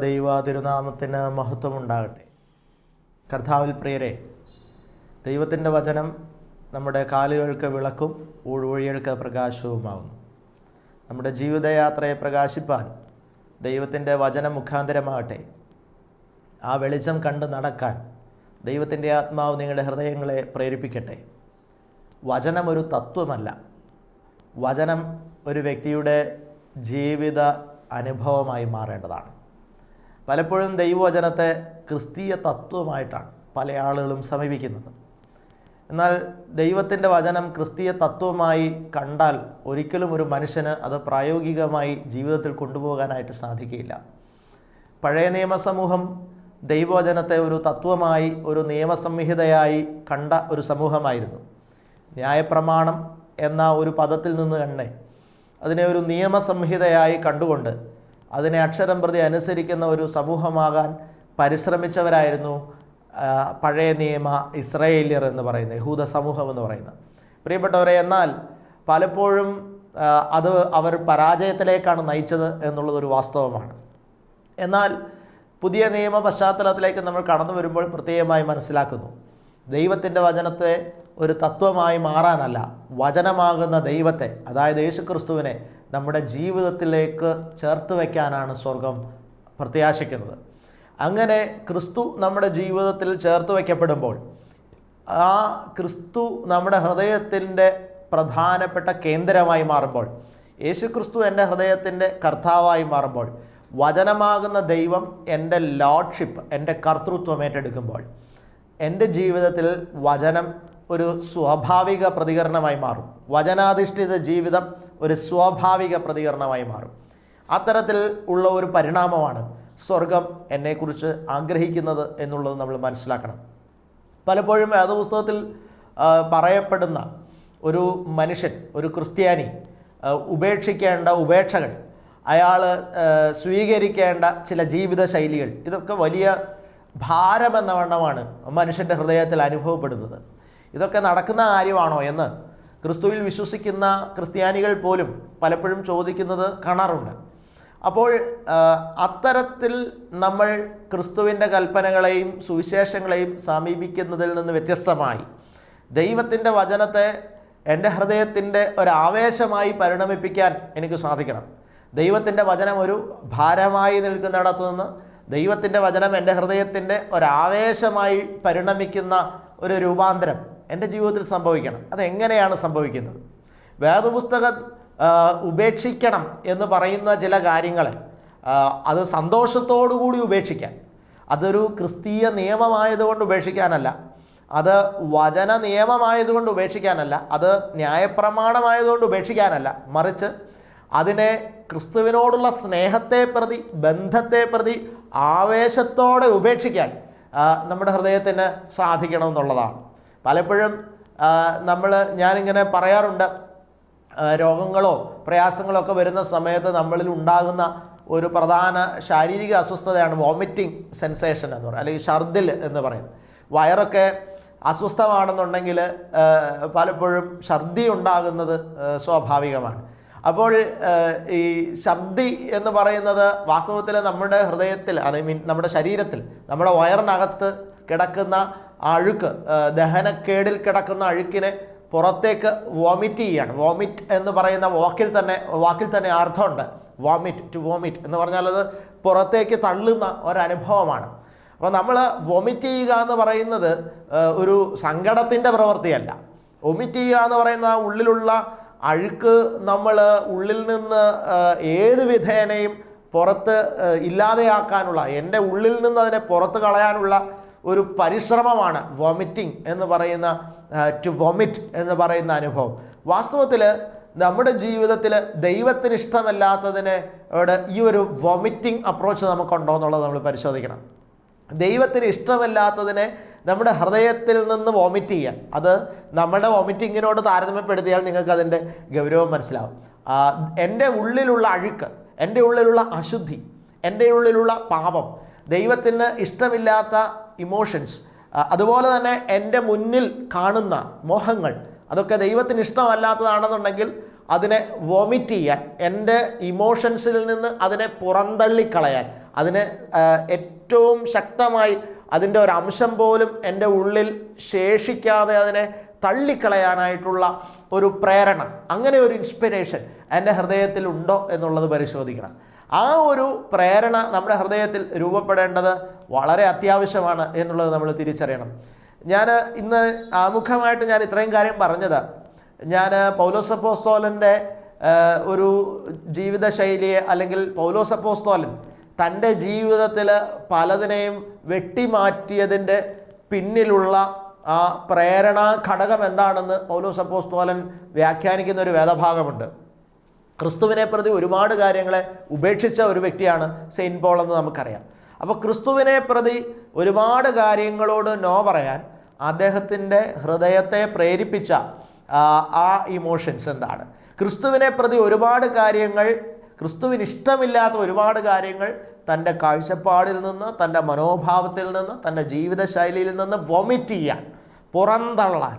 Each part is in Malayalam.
ദൈവ തിരുനാമത്തിന് മഹത്വമുണ്ടാകട്ടെ. കർത്താവിൽ പ്രിയരെ, ദൈവത്തിൻ്റെ വചനം നമ്മുടെ കാലുകൾക്ക് വിളക്കും ഊഴ്വഴികൾക്ക് പ്രകാശവുമാകുന്നു. നമ്മുടെ ജീവിതയാത്രയെ പ്രകാശിപ്പാൻ ദൈവത്തിൻ്റെ വചനം മുഖാന്തരമാകട്ടെ. ആ വെളിച്ചം കണ്ട് നടക്കാൻ ദൈവത്തിൻ്റെ ആത്മാവ് നിങ്ങളുടെ ഹൃദയങ്ങളെ പ്രേരിപ്പിക്കട്ടെ. വചനം ഒരു തത്വമല്ല, വചനം ഒരു വ്യക്തിയുടെ ജീവിത അനുഭവമായി മാറേണ്ടതാണ്. പലപ്പോഴും ദൈവവചനത്തെ ക്രിസ്തീയ തത്വമായിട്ടാണ് പല ആളുകളും സമീപിക്കുന്നത്. എന്നാൽ ദൈവത്തിൻ്റെ വചനം ക്രിസ്തീയ തത്വമായി കണ്ടാൽ ഒരിക്കലും ഒരു മനുഷ്യന് അത് പ്രായോഗികമായി ജീവിതത്തിൽ കൊണ്ടുപോകാനായിട്ട് സാധിക്കുകയില്ല. പഴയ നിയമസമൂഹം ദൈവവചനത്തെ ഒരു തത്വമായി, ഒരു നിയമസംഹിതയായി കണ്ട ഒരു സമൂഹമായിരുന്നു. ന്യായപ്രമാണം എന്ന ഒരു പദത്തിൽ നിന്ന് തന്നെ അതിനെ ഒരു നിയമസംഹിതയായി കണ്ടുകൊണ്ട് അതിനെ അക്ഷരം പ്രതി അനുസരിക്കുന്ന ഒരു സമൂഹമാകാൻ പരിശ്രമിച്ചവരായിരുന്നു പഴയ നിയമ ഇസ്രായേല്യർ എന്ന് പറയുന്നത്, യഹൂദ സമൂഹം എന്ന് പറയുന്നത്. പ്രിയപ്പെട്ടവരെ, എന്നാൽ പലപ്പോഴും അത് അവർ പരാജയത്തിലേക്കാണ് നയിച്ചത് എന്നുള്ളതൊരു വാസ്തവമാണ്. എന്നാൽ പുതിയ നിയമ പശ്ചാത്തലത്തിലേക്ക് നമ്മൾ കടന്നു വരുമ്പോൾ പ്രത്യേകമായി മനസ്സിലാക്കുന്നു, ദൈവത്തിൻ്റെ വചനത്തെ ഒരു തത്വമായി മാറാനല്ല, വചനമാകുന്ന ദൈവത്തെ, അതായത് യേശുക്രിസ്തുവിനെ നമ്മുടെ ജീവിതത്തിലേക്ക് ചേർത്ത് വയ്ക്കാനാണ് സ്വർഗം പ്രത്യാശിക്കുന്നത്. അങ്ങനെ ക്രിസ്തു നമ്മുടെ ജീവിതത്തിൽ ചേർത്ത് വയ്ക്കപ്പെടുമ്പോൾ, ആ ക്രിസ്തു നമ്മുടെ ഹൃദയത്തിൻ്റെ പ്രധാനപ്പെട്ട കേന്ദ്രമായി മാറുമ്പോൾ, യേശുക്രിസ്തു എൻ്റെ ഹൃദയത്തിൻ്റെ കർത്താവായി മാറുമ്പോൾ, വചനമാകുന്ന ദൈവം എൻ്റെ ലോർഡ്ഷിപ്പ്, എൻ്റെ കർത്തൃത്വം ഏറ്റെടുക്കുമ്പോൾ, എൻ്റെ ജീവിതത്തിൽ വചനം ഒരു സ്വാഭാവിക പ്രതികരണമായി മാറും. വചനാധിഷ്ഠിത ജീവിതം ഒരു സ്വാഭാവിക പ്രതികരണമായി മാറും. അത്തരത്തിൽ ഉള്ള ഒരു പരിണാമമാണ് സ്വർഗം എന്നെക്കുറിച്ച് ആഗ്രഹിക്കുന്നത് എന്നുള്ളത് നമ്മൾ മനസ്സിലാക്കണം. പലപ്പോഴും വേദപുസ്തകത്തിൽ പറയപ്പെടുന്ന ഒരു മനുഷ്യൻ, ഒരു ക്രിസ്ത്യാനി ഉപേക്ഷിക്കേണ്ട ഉപേക്ഷകൾ, അയാൾ സ്വീകരിക്കേണ്ട ചില ജീവിത ശൈലികൾ, ഇതൊക്കെ വലിയ ഭാരമെന്ന വണ്ണമാണ് മനുഷ്യൻ്റെ ഹൃദയത്തിൽ അനുഭവപ്പെടുന്നത്. ഇതൊക്കെ നടക്കുന്ന കാര്യമാണോ എന്ന് ക്രിസ്തുവിൽ വിശ്വസിക്കുന്ന ക്രിസ്ത്യാനികൾ പോലും പലപ്പോഴും ചോദിക്കുന്നത് കാണാറുണ്ട്. അപ്പോൾ അത്തരത്തിൽ നമ്മൾ ക്രിസ്തുവിൻ്റെ കൽപ്പനകളെയും സുവിശേഷങ്ങളെയും സമീപിക്കുന്നതിൽ നിന്ന് വ്യത്യസ്തമായി ദൈവത്തിൻ്റെ വചനത്തെ എൻ്റെ ഹൃദയത്തിൻ്റെ ഒരാവേശമായി പരിണമിപ്പിക്കാൻ എനിക്ക് സാധിക്കണം. ദൈവത്തിൻ്റെ വചനം ഒരു ഭാരമായി നിൽക്കുന്നിടത്തു നിന്ന് ദൈവത്തിൻ്റെ വചനം എൻ്റെ ഹൃദയത്തിൻ്റെ ഒരാവേശമായി പരിണമിക്കുന്ന ഒരു രൂപാന്തരം എൻ്റെ ജീവിതത്തിൽ സംഭവിക്കണം. അതെങ്ങനെയാണ് സംഭവിക്കുന്നത്? വേദപുസ്തകം ഉപേക്ഷിക്കണം എന്ന് പറയുന്ന ചില കാര്യങ്ങൾ അത് സന്തോഷത്തോടു കൂടി ഉപേക്ഷിക്കാൻ, അതൊരു ക്രിസ്തീയ നിയമമായതുകൊണ്ട് ഉപേക്ഷിക്കാനല്ല, അത് വചന നിയമമായതുകൊണ്ട് ഉപേക്ഷിക്കാനല്ല, അത് ന്യായപ്രമാണമായതുകൊണ്ട് ഉപേക്ഷിക്കാനല്ല, മറിച്ച് അതിനെ ക്രിസ്തുവിനോടുള്ള സ്നേഹത്തെ പ്രതി, ബന്ധത്തെ പ്രതി ആവേശത്തോടെ ഉപേക്ഷിക്കാൻ നമ്മുടെ ഹൃദയത്തിന് സാധിക്കണമെന്നുള്ളതാണ്. പലപ്പോഴും ഞാനിങ്ങനെ പറയാറുണ്ട്, രോഗങ്ങളോ പ്രയാസങ്ങളോ ഒക്കെ വരുന്ന സമയത്ത് നമ്മളിൽ ഉണ്ടാകുന്ന ഒരു പ്രധാന ശാരീരിക അസ്വസ്ഥതയാണ് വോമിറ്റിംഗ് സെൻസേഷൻ എന്ന് പറയുന്നത്, അല്ലെങ്കിൽ ഛർദിൽ എന്ന് പറയുന്നത്. വയറൊക്കെ അസ്വസ്ഥമാണെന്നുണ്ടെങ്കിൽ പലപ്പോഴും ഛർദി ഉണ്ടാകുന്നത് സ്വാഭാവികമാണ്. അപ്പോൾ ഈ ഛർദി എന്ന് പറയുന്നത് വാസ്തവത്തിൽ നമ്മുടെ ഹൃദയത്തിൽ, നമ്മുടെ ശരീരത്തിൽ, നമ്മുടെ വയറിനകത്ത് കിടക്കുന്ന അഴുക്ക്, ദഹനക്കേടിൽ കിടക്കുന്ന അഴുക്കിനെ പുറത്തേക്ക് വോമിറ്റ് ചെയ്യുകയാണ്. വോമിറ്റ് എന്ന് പറയുന്ന വാക്കിൽ തന്നെ അർത്ഥമുണ്ട്. ടു വോമിറ്റ് എന്ന് പറഞ്ഞാൽ അത് പുറത്തേക്ക് തള്ളുന്ന ഒരനുഭവമാണ്. അപ്പോൾ നമ്മൾ വോമിറ്റ് ചെയ്യുക എന്ന് പറയുന്നത് ഒരു സങ്കടത്തിൻ്റെ പ്രവൃത്തിയല്ല. വോമിറ്റ് ചെയ്യുക എന്ന് പറയുന്ന ഉള്ളിലുള്ള അഴുക്ക് നമ്മൾ ഉള്ളിൽ നിന്ന് ഏത് വിധേനയും പുറത്ത് ഇല്ലാതെയാക്കാനുള്ള, എൻ്റെ ഉള്ളിൽ നിന്ന് അതിനെ പുറത്ത് കളയാനുള്ള ഒരു പരിശ്രമമാണ് വോമിറ്റിംഗ് എന്ന് പറയുന്ന, ടു വോമിറ്റ് എന്ന് പറയുന്ന അനുഭവം. വാസ്തവത്തിൽ നമ്മുടെ ജീവിതത്തിൽ ദൈവത്തിന് ഇഷ്ടമല്ലാത്തതിനെ ഈ ഒരു വോമിറ്റിംഗ് അപ്രോച്ച് നമുക്കുണ്ടോ എന്നുള്ളത് നമ്മൾ പരിശോധിക്കണം. ദൈവത്തിന് ഇഷ്ടമല്ലാത്തതിനെ നമ്മുടെ ഹൃദയത്തിൽ നിന്ന് വോമിറ്റ് ചെയ്യാൻ, അത് നമ്മുടെ വോമിറ്റിങ്ങിനോട് താരതമ്യപ്പെടുത്തിയാൽ നിങ്ങൾക്ക് അതിൻ്റെ ഗൗരവം മനസ്സിലാവും. എൻ്റെ ഉള്ളിലുള്ള അഴുക്ക്, എൻ്റെ ഉള്ളിലുള്ള അശുദ്ധി, എൻ്റെ ഉള്ളിലുള്ള പാപം, ദൈവത്തിന് ഇഷ്ടമില്ലാത്ത ഇമോഷൻസ്, അതുപോലെ തന്നെ എൻ്റെ മുന്നിൽ കാണുന്ന മോഹങ്ങൾ, അതൊക്കെ ദൈവത്തിന് ഇഷ്ടമല്ലാത്തതാണെന്നുണ്ടെങ്കിൽ അതിനെ വോമിറ്റ് ചെയ്യാൻ, എൻ്റെ ഇമോഷൻസിൽ നിന്ന് അതിനെ പുറന്തള്ളിക്കളയാൻ, അതിനെ ഏറ്റവും ശക്തമായി അതിൻ്റെ ഒരു അംശം പോലും എൻ്റെ ഉള്ളിൽ ശേഷിക്കാതെ അതിനെ തള്ളിക്കളയാനായിട്ടുള്ള ഒരു പ്രേരണ, അങ്ങനെ ഒരു ഇൻസ്പിരേഷൻ എൻ്റെ ഹൃദയത്തിൽ ഉണ്ടോ എന്നുള്ളത് പരിശോധിക്കണം. ആ ഒരു പ്രേരണ നമ്മുടെ ഹൃദയത്തിൽ രൂപപ്പെടേണ്ടത് വളരെ അത്യാവശ്യമാണ് എന്നുള്ളത് നമ്മൾ തിരിച്ചറിയണം. ഞാൻ ഇന്ന് ആമുഖമായിട്ട് ഞാൻ ഇത്രയും കാര്യം പറഞ്ഞത്, ഞാൻ പൗലോസ് അപ്പോസ്തലൻ്റെ ഒരു ജീവിതശൈലിയെ, അല്ലെങ്കിൽ പൗലോസ് അപ്പോസ്തലൻ തൻ്റെ ജീവിതത്തിൽ പലതിനെയും വെട്ടിമാറ്റിയതിൻ്റെ പിന്നിലുള്ള ആ പ്രേരണാ ഘടകം എന്താണെന്ന് പൗലോസ് അപ്പോസ്തലൻ വ്യാഖ്യാനിക്കുന്ന ഒരു വേദഭാഗമുണ്ട്. ക്രിസ്തുവിനെ പ്രതി ഒരുപാട് കാര്യങ്ങളെ ഉപേക്ഷിച്ച ഒരു വ്യക്തിയാണ് സെയിൻറ്റ് പോൾ എന്ന് നമുക്കറിയാം. അപ്പോൾ ക്രിസ്തുവിനെ പ്രതി ഒരുപാട് കാര്യങ്ങളോട് നോ പറയാൻ അദ്ദേഹത്തിൻ്റെ ഹൃദയത്തെ പ്രേരിപ്പിച്ച ആ ഇമോഷൻസ് എന്താണ്? ക്രിസ്തുവിനെ പ്രതി ഒരുപാട് കാര്യങ്ങൾ, ക്രിസ്തുവിന് ഇഷ്ടമില്ലാത്ത ഒരുപാട് കാര്യങ്ങൾ തൻ്റെ കാഴ്ചപ്പാടിൽ നിന്ന്, തൻ്റെ മനോഭാവത്തിൽ നിന്ന്, തൻ്റെ ജീവിതശൈലിയിൽ നിന്ന് വൊമിറ്റ് ചെയ്യാൻ, പുറന്തള്ളാൻ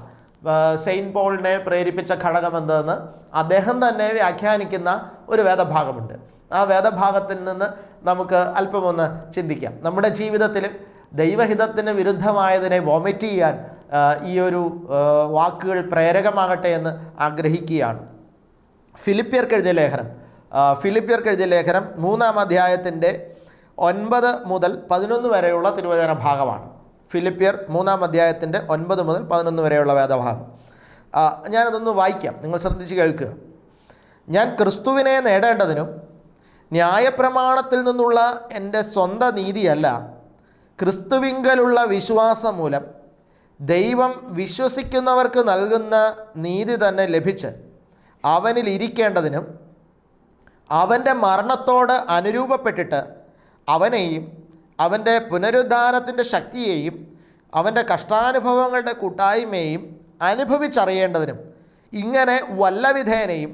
സെയിൻറ്റ് പോളിനെ പ്രേരിപ്പിച്ച ഘടകം എന്തെന്ന് അദ്ദേഹം തന്നെ വ്യാഖ്യാനിക്കുന്ന ഒരു വേദഭാഗമുണ്ട്. ആ വേദഭാഗത്തിൽ നിന്ന് നമുക്ക് അല്പമൊന്ന് ചിന്തിക്കാം. നമ്മുടെ ജീവിതത്തിലും ദൈവഹിതത്തിന് വിരുദ്ധമായതിനെ വൊമിറ്റ് ചെയ്യാൻ ഈ ഒരു വാക്കുകൾ പ്രേരകമാകട്ടെ എന്ന് ആഗ്രഹിക്കുകയാണ്. ഫിലിപ്പിയർക്ക് എഴുതിയ ലേഖനം 3-ാം അധ്യായത്തിൻ്റെ 9 മുതൽ 11 വരെയുള്ള തിരുവചന ഭാഗമാണ്. ഫിലിപ്പിയർ 3-ാം അധ്യായത്തിൻ്റെ 9 മുതൽ 11 വരെയുള്ള വേദഭാഗം. ഞാനതൊന്ന് വായിക്കാം, നിങ്ങൾ ശ്രദ്ധിച്ച് കേൾക്കുക. ഞാൻ ക്രിസ്തുവിനെ നേടേണ്ടതിനും ന്യായപ്രമാണത്തിൽ നിന്നുള്ള എൻ്റെ സ്വന്തം നീതിയല്ല, ക്രിസ്തുവിങ്കലുള്ള വിശ്വാസം മൂലം ദൈവം വിശ്വസിക്കുന്നവർക്ക് നൽകുന്ന നീതി തന്നെ ലഭിച്ച് അവനിൽ ഇരിക്കേണ്ടതിനും അവൻ്റെ മരണത്തോട് അനുരൂപപ്പെട്ടിട്ട് അവനെയും അവൻ്റെ പുനരുദ്ധാനത്തിൻ്റെ ശക്തിയെയും അവൻ്റെ കഷ്ടാനുഭവങ്ങളുടെ കൂട്ടായ്മയും അനുഭവിച്ചറിയേണ്ടതിനും ഇങ്ങനെ വല്ലവിധേനയും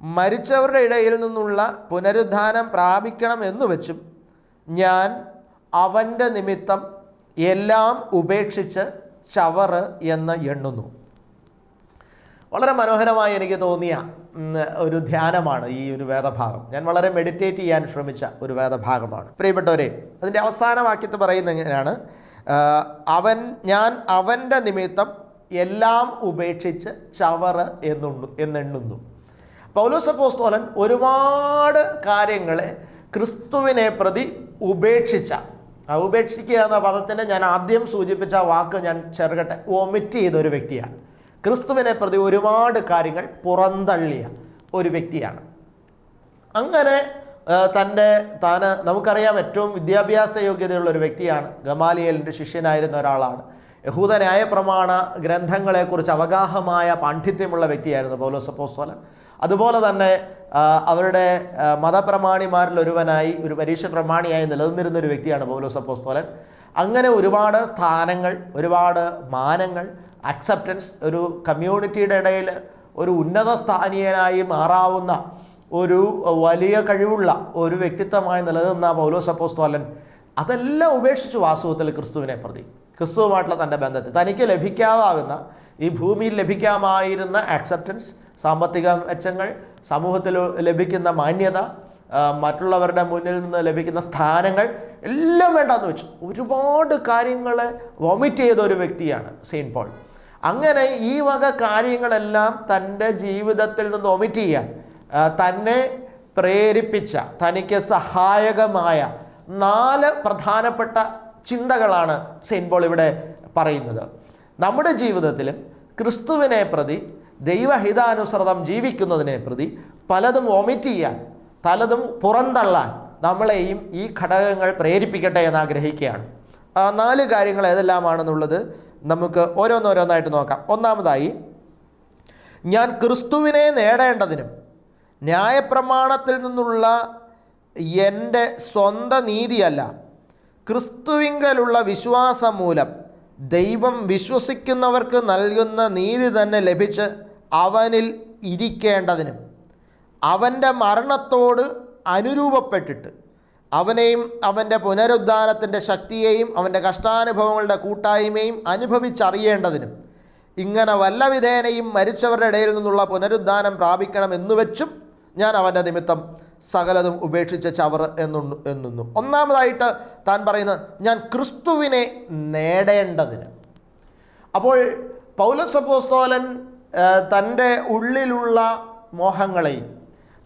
മരിച്ചവരുടെ ഇടയിൽ നിന്നുള്ള പുനരുദ്ധാനം പ്രാപിക്കണം എന്നു വെച്ചും ഞാൻ അവൻ്റെ നിമിത്തം എല്ലാം ഉപേക്ഷിച്ച് ചവറ് എന്ന് എണ്ണുന്നു. വളരെ മനോഹരമായി എനിക്ക് തോന്നിയ ഒരു ധ്യാനമാണ് ഈ ഒരു വേദഭാഗം. ഞാൻ വളരെ മെഡിറ്റേറ്റ് ചെയ്യാൻ ശ്രമിച്ച ഒരു വേദഭാഗമാണ്. പ്രിയപ്പെട്ടവരെ, അതിൻ്റെ അവസാന വാക്യത്തിൽ പറയുന്നത് എങ്ങനെയാണ്? ഞാൻ അവൻ്റെ നിമിത്തം എല്ലാം ഉപേക്ഷിച്ച് ചവറ് എന്നെണ്ണുന്നു. പൗലോസ് അപ്പോസ്തലൻ ഒരുപാട് കാര്യങ്ങളെ ക്രിസ്തുവിനെ പ്രതി ഉപേക്ഷിക്കുക എന്ന പദത്തിൻ്റെ ഞാൻ ആദ്യം സൂചിപ്പിച്ച വാക്ക് ഞാൻ ചേർക്കട്ടെ, വൊമിറ്റ് ചെയ്ത ഒരു വ്യക്തിയാണ്. ക്രിസ്തുവിനെ പ്രതി ഒരുപാട് കാര്യങ്ങൾ പുറന്തള്ളിയ ഒരു വ്യക്തിയാണ്. അങ്ങനെ നമുക്കറിയാം, ഏറ്റവും വിദ്യാഭ്യാസ യോഗ്യതയുള്ള ഒരു വ്യക്തിയാണ്. ഗമാലിയേലിൻ്റെ ശിഷ്യനായിരുന്ന ഒരാളാണ്. യഹൂദ ന്യായപ്രമാണ ഗ്രന്ഥങ്ങളെക്കുറിച്ച് അവഗാഹമായ പാണ്ഡിത്യമുള്ള വ്യക്തിയായിരുന്നു പൗലോസ് അപ്പോസ്തലൻ. അതുപോലെ തന്നെ അവരുടെ മതപ്രമാണിമാരിൽ ഒരു പരീക്ഷ പ്രമാണിയായി നിലനിന്നിരുന്നൊരു വ്യക്തിയാണ് പൗലോസ് അപ്പോസ്തലൻ. അങ്ങനെ ഒരുപാട് സ്ഥാനങ്ങൾ, ഒരുപാട് മാനങ്ങൾ, അക്സെപ്റ്റൻസ്, ഒരു കമ്മ്യൂണിറ്റിയുടെ ഇടയിൽ ഒരു ഉന്നത സ്ഥാനീയനായി മാറാവുന്ന ഒരു വലിയ കഴിവുള്ള ഒരു വ്യക്തിത്വമായി നിലനിന്ന പൗലോസ് അപ്പോസ്തലൻ അതെല്ലാം ഉപേക്ഷിച്ചു വാസ്തവത്തിൽ ക്രിസ്തുവിനെ പ്രതി, ക്രിസ്തുവുമായിട്ടുള്ള തൻ്റെ ബന്ധത്തിൽ തനിക്ക് ലഭിക്കാവുന്ന, ഈ ഭൂമിയിൽ ലഭിക്കാമായിരുന്ന അക്സെപ്റ്റൻസ്, സാമ്പത്തിക മെച്ചങ്ങൾ, സമൂഹത്തിൽ ലഭിക്കുന്ന മാന്യത, മറ്റുള്ളവരുടെ മുന്നിൽ നിന്ന് ലഭിക്കുന്ന സ്ഥാനങ്ങൾ എല്ലാം വേണ്ടാന്ന് വെച്ചു. ഒരുപാട് കാര്യങ്ങളെ വൊമിറ്റ് ചെയ്ത ഒരു വ്യക്തിയാണ് സെയിൻറ്റ് പോൾ. അങ്ങനെ ഈ വക കാര്യങ്ങളെല്ലാം തൻ്റെ ജീവിതത്തിൽ നിന്ന് വൊമിറ്റ് ചെയ്യാൻ തന്നെ പ്രേരിപ്പിച്ച, തനിക്ക് സഹായകമായ 4 പ്രധാനപ്പെട്ട ചിന്തകളാണ് സെയിൻറ്റ് പോൾ ഇവിടെ പറയുന്നത്. നമ്മുടെ ജീവിതത്തിലും ക്രിസ്തുവിനെ പ്രതി, ദൈവഹിതാനുസൃതം ജീവിക്കുന്നതിനെ പ്രതി പലതും വൊമിറ്റ് ചെയ്യാൻ, പലതും പുറന്തള്ളാൻ നമ്മളെയും ഈ ഘടകങ്ങൾ പ്രേരിപ്പിക്കട്ടെ എന്ന് ആഗ്രഹിക്കുകയാണ്. 4 കാര്യങ്ങൾ ഏതെല്ലാമാണെന്നുള്ളത് നമുക്ക് ഓരോന്നോരോന്നായിട്ട് നോക്കാം. ഒന്നാമതായി, ഞാൻ ക്രിസ്തുവിനെ നേടേണ്ടതിനും ന്യായപ്രമാണത്തിൽ നിന്നുള്ള എൻ്റെ സ്വന്തം നീതിയല്ല, ക്രിസ്തുവിങ്കലുള്ള വിശ്വാസം മൂലം ദൈവം വിശ്വസിക്കുന്നവർക്ക് നൽകുന്ന നീതി തന്നെ ലഭിച്ച് അവനിൽ ഇരിക്കേണ്ടതിനും അവൻ്റെ മരണത്തോട് അനുരൂപപ്പെട്ടിട്ട് അവനെയും അവൻ്റെ പുനരുദ്ധാനത്തിൻ്റെ ശക്തിയെയും അവൻ്റെ കഷ്ടാനുഭവങ്ങളുടെ കൂട്ടായ്മയും അനുഭവിച്ചറിയേണ്ടതിനും ഇങ്ങനെ വല്ല വിധേനയും മരിച്ചവരുടെ ഇടയിൽ നിന്നുള്ള പുനരുദ്ധാനം പ്രാപിക്കണം എന്നു വെച്ചും ഞാൻ അവൻ്റെ നിമിത്തം സകലതും ഉപേക്ഷിച്ച ചവറ് എന്നുന്നു. ഒന്നാമതായിട്ട് താൻ പറയുന്നത്, ഞാൻ ക്രിസ്തുവിനെ നേടേണ്ടതിന്. അപ്പോൾ പൗലോസ് അപ്പോസ്തലൻ തൻ്റെ ഉള്ളിലുള്ള മോഹങ്ങളെയും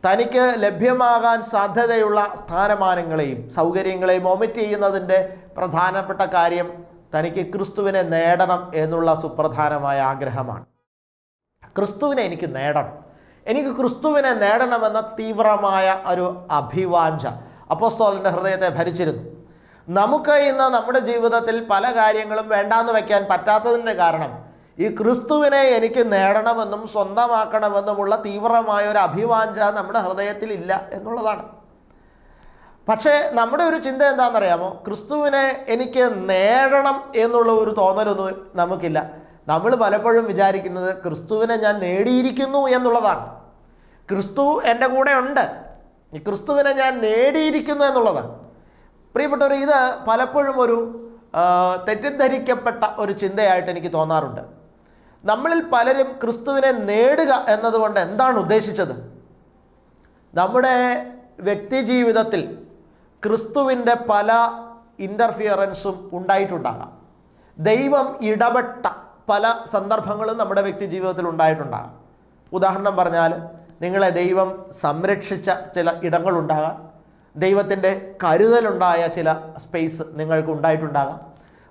തനിക്ക് ലഭ്യമാകാൻ സാധ്യതയുള്ള സ്ഥാനമാനങ്ങളെയും സൗകര്യങ്ങളെയും ഒമിറ്റ് ചെയ്യുന്നതിൻ്റെ പ്രധാനപ്പെട്ട കാര്യം തനിക്ക് ക്രിസ്തുവിനെ നേടണം എന്നുള്ള സുപ്രധാനമായ ആഗ്രഹമാണ്. ക്രിസ്തുവിനെ എനിക്ക് നേടണം, എനിക്ക് ക്രിസ്തുവിനെ നേടണമെന്ന തീവ്രമായ ഒരു അഭിവാഞ്ച അപ്പോസ്തലൻ്റെ ഹൃദയത്തെ ഭരിച്ചിരുന്നു. നമുക്ക് ഇന്ന് നമ്മുടെ ജീവിതത്തിൽ പല കാര്യങ്ങളും വേണ്ടാന്ന് വയ്ക്കാൻ പറ്റാത്തതിൻ്റെ കാരണം ഈ ക്രിസ്തുവിനെ എനിക്ക് നേടണമെന്നും സ്വന്തമാക്കണമെന്നുമുള്ള തീവ്രമായ ഒരു അഭിവാഞ്ച നമ്മുടെ ഹൃദയത്തിൽ ഇല്ല എന്നുള്ളതാണ്. പക്ഷേ നമ്മുടെ ഒരു ചിന്ത എന്താണെന്നറിയാമോ? ക്രിസ്തുവിനെ എനിക്ക് നേടണം എന്നുള്ള ഒരു തോന്നലൊന്നും നമുക്കില്ല. നമ്മൾ പലപ്പോഴും വിചാരിക്കുന്നത് ക്രിസ്തുവിനെ ഞാൻ നേടിയിരിക്കുന്നു എന്നുള്ളതാണ്. ക്രിസ്തു എൻ്റെ കൂടെ ഉണ്ട്, ഈ ക്രിസ്തുവിനെ ഞാൻ നേടിയിരിക്കുന്നു എന്നുള്ളതാണ്. പ്രിയപ്പെട്ടവർ, ഇത് പലപ്പോഴും ഒരു തെറ്റിദ്ധരിക്കപ്പെട്ട ഒരു ചിന്തയായിട്ട് എനിക്ക് തോന്നാറുണ്ട്. നമ്മളിൽ പലരും ക്രിസ്തുവിനെ നേടുക എന്നതുകൊണ്ട് എന്താണ് ഉദ്ദേശിച്ചത്? നമ്മുടെ വ്യക്തി ജീവിതത്തിൽ ക്രിസ്തുവിൻ്റെ പല ഇൻ്റർഫിയറൻസും ഉണ്ടായിട്ടുണ്ടാകാം. ദൈവം ഇടപെട്ട പല സന്ദർഭങ്ങളും നമ്മുടെ വ്യക്തി ജീവിതത്തിൽ ഉണ്ടായിട്ടുണ്ടാകാം. ഉദാഹരണം പറഞ്ഞാൽ, നിങ്ങളെ ദൈവം സംരക്ഷിച്ച ചില ഇടങ്ങളുണ്ടാകാം, ദൈവത്തിൻ്റെ കരുതലുണ്ടായ ചില സ്പേസ് നിങ്ങൾക്ക് ഉണ്ടായിട്ടുണ്ടാകാം.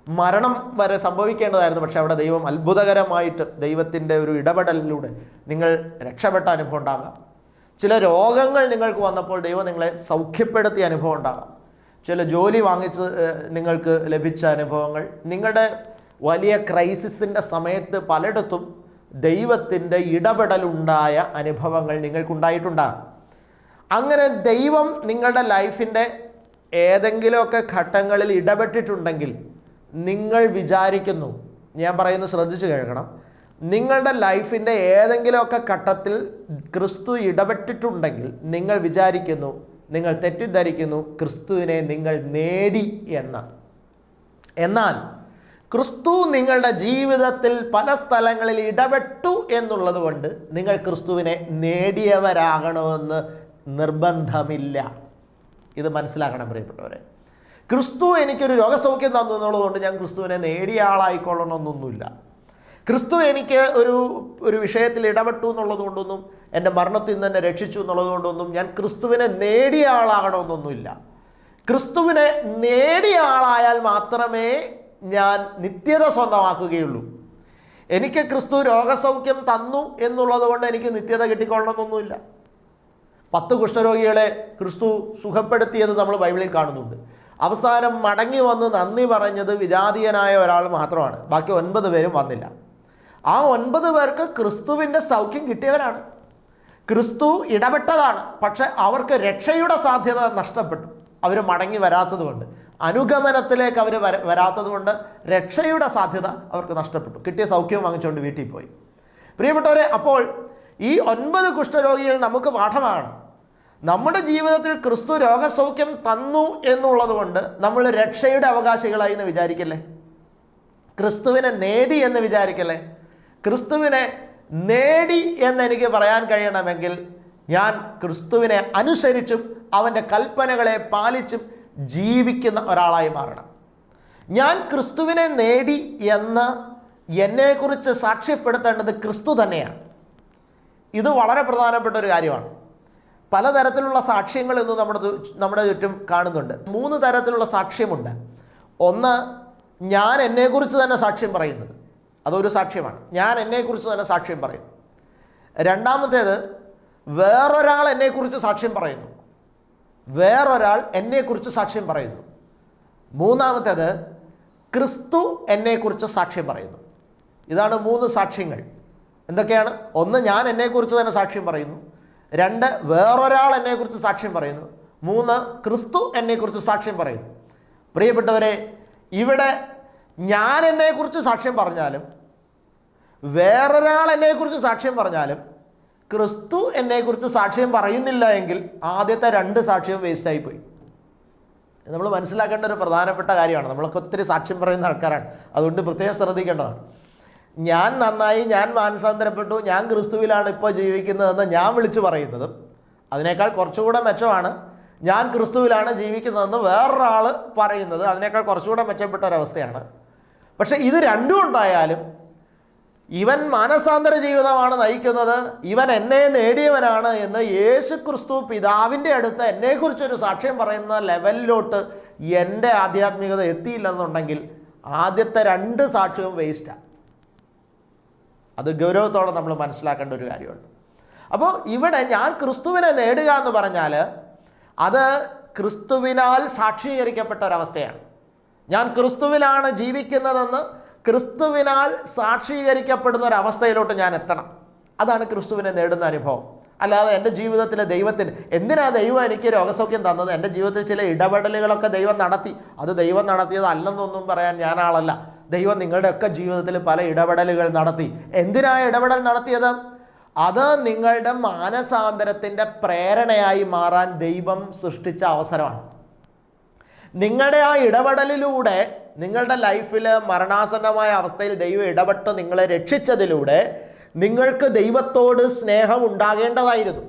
മരണം വരെ സംഭവിക്കേണ്ടതായിരുന്നു, പക്ഷെ അവിടെ ദൈവം അത്ഭുതകരമായിട്ട് ദൈവത്തിൻ്റെ ഒരു ഇടപെടലിലൂടെ നിങ്ങൾ രക്ഷപ്പെട്ട അനുഭവം ഉണ്ടാകാം. ചില രോഗങ്ങൾ നിങ്ങൾക്ക് വന്നപ്പോൾ ദൈവം നിങ്ങളെ സൗഖ്യപ്പെടുത്തിയ അനുഭവം ഉണ്ടാകാം. ചില ജോലി വാങ്ങിച്ച് നിങ്ങൾക്ക് ലഭിച്ച അനുഭവങ്ങൾ, നിങ്ങളുടെ വലിയ ക്രൈസിസിൻ്റെ സമയത്ത് പലയിടത്തും ദൈവത്തിൻ്റെ ഇടപെടലുണ്ടായ അനുഭവങ്ങൾ നിങ്ങൾക്കുണ്ടായിട്ടുണ്ടാകും. അങ്ങനെ ദൈവം നിങ്ങളുടെ ലൈഫിൻ്റെ ഏതെങ്കിലുമൊക്കെ ഘട്ടങ്ങളിൽ ഇടപെട്ടിട്ടുണ്ടെങ്കിൽ നിങ്ങൾ വിചാരിക്കുന്നു, ഞാൻ പറയുന്നത് ശ്രദ്ധിച്ച് കേൾക്കണം, നിങ്ങളുടെ ലൈഫിൻ്റെ ഏതെങ്കിലുമൊക്കെ ഘട്ടത്തിൽ ക്രിസ്തു ഇടപെട്ടിട്ടുണ്ടെങ്കിൽ നിങ്ങൾ വിചാരിക്കുന്നു, നിങ്ങൾ തെറ്റിദ്ധരിക്കുന്നു ക്രിസ്തുവിനെ നിങ്ങൾ നേടി എന്ന്. എന്നാൽ ക്രിസ്തു നിങ്ങളുടെ ജീവിതത്തിൽ പല സ്ഥലങ്ങളിൽ ഇടപെട്ടു എന്നുള്ളത് കൊണ്ട് നിങ്ങൾ ക്രിസ്തുവിനെ നേടിയവരാകണമെന്ന് നിർബന്ധമില്ല. ഇത് മനസ്സിലാക്കണം പ്രിയപ്പെട്ടവരെ. ക്രിസ്തു എനിക്കൊരു രോഗസൗഖ്യം തന്നു എന്നുള്ളതുകൊണ്ട് ഞാൻ ക്രിസ്തുവിനെ നേടിയ ആളായിക്കൊള്ളണമെന്നൊന്നുമില്ല. ക്രിസ്തു എനിക്ക് ഒരു വിഷയത്തിൽ ഇടപെട്ടു എന്നുള്ളത് കൊണ്ടൊന്നും, എൻ്റെ മരണത്തിൽ നിന്ന് എന്നെ രക്ഷിച്ചു എന്നുള്ളത് കൊണ്ടൊന്നും ഞാൻ ക്രിസ്തുവിനെ നേടിയ ആളാകണമെന്നൊന്നുമില്ല. ക്രിസ്തുവിനെ നേടിയ ആളായാൽ മാത്രമേ ഞാൻ നിത്യത സ്വന്തമാക്കുകയുള്ളൂ. എനിക്ക് ക്രിസ്തു രോഗസൗഖ്യം തന്നു എന്നുള്ളത് കൊണ്ട് എനിക്ക് നിത്യത കിട്ടിക്കൊള്ളണമെന്നൊന്നുമില്ല. 10 കുഷ്ഠരോഗികളെ ക്രിസ്തു സുഖപ്പെടുത്തിയത് നമ്മൾ ബൈബിളിൽ കാണുന്നുണ്ട്. അവസാനം മടങ്ങി വന്ന് നന്ദി പറഞ്ഞത് വിജാതീയനായ ഒരാൾ മാത്രമാണ്, ബാക്കി 9 പേരും വന്നില്ല. ആ 9 പേർക്ക് ക്രിസ്തുവിൻ്റെ സൗഖ്യം കിട്ടിയവരാണ്, ക്രിസ്തു ഇടപെട്ടതാണ്. പക്ഷെ അവർക്ക് രക്ഷയുടെ സാധ്യത നഷ്ടപ്പെട്ടു. അവർ മടങ്ങി വരാത്തത് കൊണ്ട്, അനുഗമനത്തിലേക്ക് അവർ വരാത്തത് കൊണ്ട് രക്ഷയുടെ സാധ്യത അവർക്ക് നഷ്ടപ്പെട്ടു. കിട്ടിയ സൗഖ്യം വാങ്ങിച്ചുകൊണ്ട് വീട്ടിൽ പോയി. പ്രിയപ്പെട്ടവരെ, അപ്പോൾ ഈ 9 കുഷ്ഠരോഗികൾ നമുക്ക് പാഠമാണ്. നമ്മുടെ ജീവിതത്തിൽ ക്രിസ്തു രോഗസൗഖ്യം തന്നു എന്നുള്ളത് കൊണ്ട് നമ്മൾ രക്ഷയുടെ അവകാശികളായി എന്ന് വിചാരിക്കല്ലേ, ക്രിസ്തുവിനെ നേടി എന്ന് വിചാരിക്കല്ലേ. ക്രിസ്തുവിനെ നേടി എന്നെനിക്ക് പറയാൻ കഴിയണമെങ്കിൽ ഞാൻ ക്രിസ്തുവിനെ അനുസരിച്ചും അവൻ്റെ കൽപ്പനകളെ പാലിച്ചും ജീവിക്കുന്ന ഒരാളായി മാറണം. ഞാൻ ക്രിസ്തുവിനെ നേടി എന്ന് എന്നെക്കുറിച്ച് സാക്ഷ്യപ്പെടുത്തേണ്ടത് ക്രിസ്തു തന്നെയാണ്. ഇത് വളരെ പ്രധാനപ്പെട്ട ഒരു കാര്യമാണ്. പലതരത്തിലുള്ള സാക്ഷ്യങ്ങൾ ഇന്ന് നമ്മുടെ ചുറ്റും കാണുന്നുണ്ട്. 3 തരത്തിലുള്ള സാക്ഷ്യമുണ്ട്. ഒന്ന്, ഞാൻ എന്നെക്കുറിച്ച് തന്നെ സാക്ഷ്യം പറയുന്നത്, അതൊരു സാക്ഷ്യമാണ്. ഞാൻ എന്നെക്കുറിച്ച് തന്നെ സാക്ഷ്യം പറയുന്നു. രണ്ടാമത്തേത്, വേറൊരാൾ എന്നെക്കുറിച്ച് സാക്ഷ്യം പറയുന്നു, വേറൊരാൾ എന്നെക്കുറിച്ച് സാക്ഷ്യം പറയുന്നു. മൂന്നാമത്തേത്, ക്രിസ്തു എന്നെക്കുറിച്ച് സാക്ഷ്യം പറയുന്നു. ഇതാണ് 3 സാക്ഷ്യങ്ങൾ. എന്തൊക്കെയാണ്? ഒന്ന്, ഞാൻ എന്നെക്കുറിച്ച് തന്നെ സാക്ഷ്യം പറയുന്നു. 2, വേറൊരാൾ എന്നെക്കുറിച്ച് സാക്ഷ്യം പറയുന്നു. 3, ക്രിസ്തു എന്നെക്കുറിച്ച് സാക്ഷ്യം പറയുന്നു. പ്രിയപ്പെട്ടവരെ, ഇവിടെ ഞാൻ എന്നെക്കുറിച്ച് സാക്ഷ്യം പറഞ്ഞാലും വേറൊരാൾ എന്നെക്കുറിച്ച് സാക്ഷ്യം പറഞ്ഞാലും ക്രിസ്തു എന്നെക്കുറിച്ച് സാക്ഷ്യം പറയുന്നില്ല എങ്കിൽ ആദ്യത്തെ 2 സാക്ഷ്യവും വേസ്റ്റായിപ്പോയി. നമ്മൾ മനസ്സിലാക്കേണ്ട ഒരു പ്രധാനപ്പെട്ട കാര്യമാണ്. നമ്മളൊക്കെ ഒത്തിരി സാക്ഷ്യം പറയുന്ന ആൾക്കാരാണ്, അതുകൊണ്ട് പ്രത്യേകം ശ്രദ്ധിക്കേണ്ടതാണ്. ഞാൻ നന്നായി, ഞാൻ മാനസാന്തരപ്പെട്ടു, ഞാൻ ക്രിസ്തുവിലാണ് ഇപ്പോൾ ജീവിക്കുന്നതെന്ന് ഞാൻ വിളിച്ചു പറയുന്നതും അതിനേക്കാൾ കുറച്ചുകൂടെ മെച്ചമാണ് ഞാൻ ക്രിസ്തുവിലാണ് ജീവിക്കുന്നതെന്ന് വേറൊരാൾ പറയുന്നത്. അതിനേക്കാൾ കുറച്ചുകൂടെ മെച്ചപ്പെട്ട ഒരവസ്ഥയാണ്. പക്ഷേ ഇത് രണ്ടും ഉണ്ടായാലും ഇവൻ മാനസാന്തര ജീവിതമാണ് നയിക്കുന്നത്, ഇവൻ എന്നെ നേടിയവനാണ് എന്ന് യേശു ക്രിസ്തു പിതാവിൻ്റെ അടുത്ത് എന്നെക്കുറിച്ചൊരു സാക്ഷ്യം പറയുന്ന ലെവലിലോട്ട് എൻ്റെ ആധ്യാത്മികത എത്തിയില്ലെന്നുണ്ടെങ്കിൽ ആദ്യത്തെ 2 സാക്ഷ്യവും വേസ്റ്റാണ്. അത് ഗൗരവത്തോടെ നമ്മൾ മനസ്സിലാക്കേണ്ട ഒരു കാര്യമുണ്ട്. അപ്പോൾ ഇവിടെ ഞാൻ ക്രിസ്തുവിനെ നേടുക എന്ന് പറഞ്ഞാൽ അത് ക്രിസ്തുവിനാൽ സാക്ഷീകരിക്കപ്പെട്ട ഒരവസ്ഥയാണ്. ഞാൻ ക്രിസ്തുവിലാണ് ജീവിക്കുന്നതെന്ന് ക്രിസ്തുവിനാൽ സാക്ഷീകരിക്കപ്പെടുന്ന ഒരവസ്ഥയിലോട്ട് ഞാൻ എത്തണം. അതാണ് ക്രിസ്തുവിനെ നേടുന്ന അനുഭവം. അല്ലാതെ എൻ്റെ ജീവിതത്തിലെ ദൈവത്തിന് എന്തിനാ ദൈവം എനിക്ക് രോഗസൗഖ്യം തന്നത്, എൻ്റെ ജീവിതത്തിൽ ചില ഇടപെടലുകളൊക്കെ ദൈവം നടത്തി, അത് ദൈവം നടത്തിയതല്ലെന്നൊന്നും പറയാൻ ഞാനാളല്ല. ദൈവം നിങ്ങളുടെയൊക്കെ ജീവിതത്തിൽ പല ഇടപെടലുകൾ നടത്തി. എന്തിനാ ഇടപെടൽ നടത്തിയത്? അത് നിങ്ങളുടെ മാനസാന്തരത്തിൻ്റെ പ്രേരണയായി മാറാൻ ദൈവം സൃഷ്ടിച്ച അവസരമാണ്. നിങ്ങളുടെ ആ ഇടപെടലിലൂടെ നിങ്ങളുടെ ലൈഫിൽ മരണാസന്നമായ അവസ്ഥയിൽ ദൈവം ഇടപെട്ട് നിങ്ങളെ രക്ഷിച്ചതിലൂടെ നിങ്ങൾക്ക് ദൈവത്തോട് സ്നേഹം ഉണ്ടാകേണ്ടതായിരുന്നു.